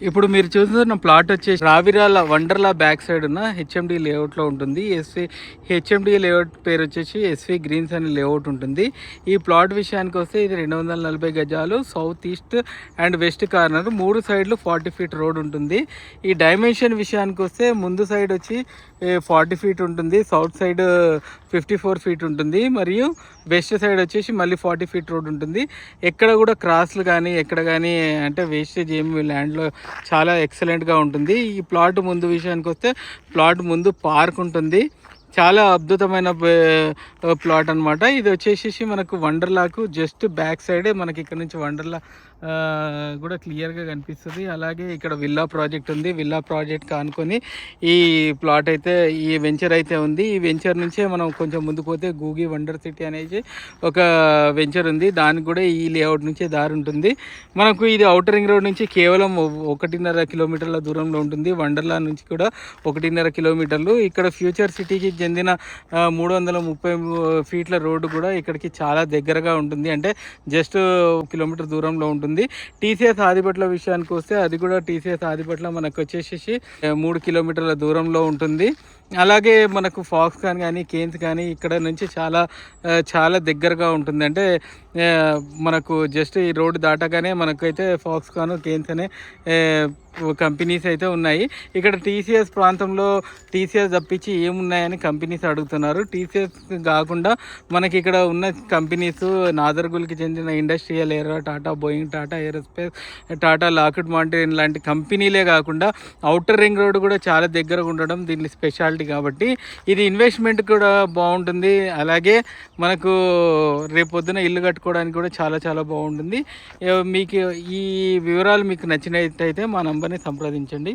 ఇప్పుడు మీరు చూస్తున్న ప్లాట్ వచ్చేసి రావిరాల వండర్లా బ్యాక్ సైడ్ ఉన్న హెచ్ఎండి లేఅవుట్లో ఉంటుంది. హెచ్ఎండి లేఅవుట్ పేరు వచ్చేసి ఎస్వి గ్రీన్స్ అనే లేఅవుట్ ఉంటుంది. ఈ ప్లాట్ విషయానికి వస్తే ఇది 240 గజాలు, south east and west corner, 3 సైడ్లు 40 ఫీట్ రోడ్ ఉంటుంది. ఈ డైమెన్షన్ విషయానికి వస్తే ముందు సైడ్ వచ్చి 40 ఫీట్ ఉంటుంది, సౌత్ సైడ్ 54 ఫీట్ ఉంటుంది, మరియు వెస్ట్ సైడ్ వచ్చేసి మళ్ళీ 40 ఫీట్ రోడ్ ఉంటుంది. ఎక్కడ కూడా క్రాస్లు కానీ ఎక్కడ కానీ అంటే వేస్టేజ్ ఏమి ల్యాండ్లో చాలా ఎక్సలెంట్గా ఉంటుంది. ఈ ప్లాట్ ముందు విషయానికి వస్తే ప్లాట్ ముందు పార్క్ ఉంటుంది. చాలా అద్భుతమైన ప్లాట్ అనమాట. ఇది వచ్చేసి మనకు వండర్లాకు జస్ట్ బ్యాక్ సైడే మనకి ఇక్కడ నుంచి వండర్లా కూడా క్లియర్గా కనిపిస్తుంది. అలాగే ఇక్కడ విల్లా ప్రాజెక్ట్ ఉంది. విల్లా ప్రాజెక్ట్ కానుకొని ఈ ప్లాట్ అయితే ఈ వెంచర్ అయితే ఉంది. ఈ వెంచర్ నుంచే మనం కొంచెం ముందుకు పోతే గూగి వండర్ సిటీ అనేది ఒక వెంచర్ ఉంది. దానికి కూడా ఈ లేఅవుట్ నుంచే దారి ఉంటుంది. మనకు ఇది ఔటర్ రింగ్ రోడ్ నుంచి కేవలం 1.5 కిలోమీటర్ల దూరంలో ఉంటుంది. వండర్లా నుంచి కూడా 1.5 కిలోమీటర్లు. ఇక్కడ ఫ్యూచర్ సిటీకి చెందిన 330 ఫీట్ల రోడ్డు కూడా ఇక్కడికి చాలా దగ్గరగా ఉంటుంది. అంటే జస్ట్ కిలోమీటర్ దూరంలో ఉంటుంది. టీసీఎస్ ఆదిపట్ల విషయానికి వస్తే అది కూడా టీసీఎస్ ఆదిపట్ల మనకు వచ్చేసి 3 కిలోమీటర్ల దూరంలో ఉంటుంది. అలాగే మనకు ఫాక్స్కాన్ కానీ కేన్స్ కానీ ఇక్కడ నుంచి చాలా దగ్గరగా ఉంటుంది. అంటే మనకు జస్ట్ ఈ రోడ్డు దాటగానే మనకైతే ఫాక్స్కాన్ కేన్స్ అనే కంపెనీస్ అయితే ఉన్నాయి. ఇక్కడ టీసీఎస్ ప్రాంతంలో టీసీఎస్ తప్పించి ఏమున్నాయని కంపెనీస్ అడుగుతున్నారు. టీసీఎస్ కాకుండా మనకి ఇక్కడ ఉన్న కంపెనీస్ నాదర్గుల్కి చెందిన industrial aero, Tata Boeing, Tata aerospace, Tata Lockheed Martin లాంటి కంపెనీలే కాకుండా ఔటర్ రింగ్ రోడ్ కూడా చాలా దగ్గరగా ఉండడం దీని స్పెషాలిటీ. కాబట్టి ఇది ఇన్వెస్ట్మెంట్ కూడా బాగుంటుంది. అలాగే మనకు రేపొద్దున ఇల్లు కట్టుకోవడానికి కూడా చాలా బాగుంటుంది. మీకు ఈ వివరాలు మీకు నచ్చినట్టయితే మా నంబర్ని సంప్రదించండి.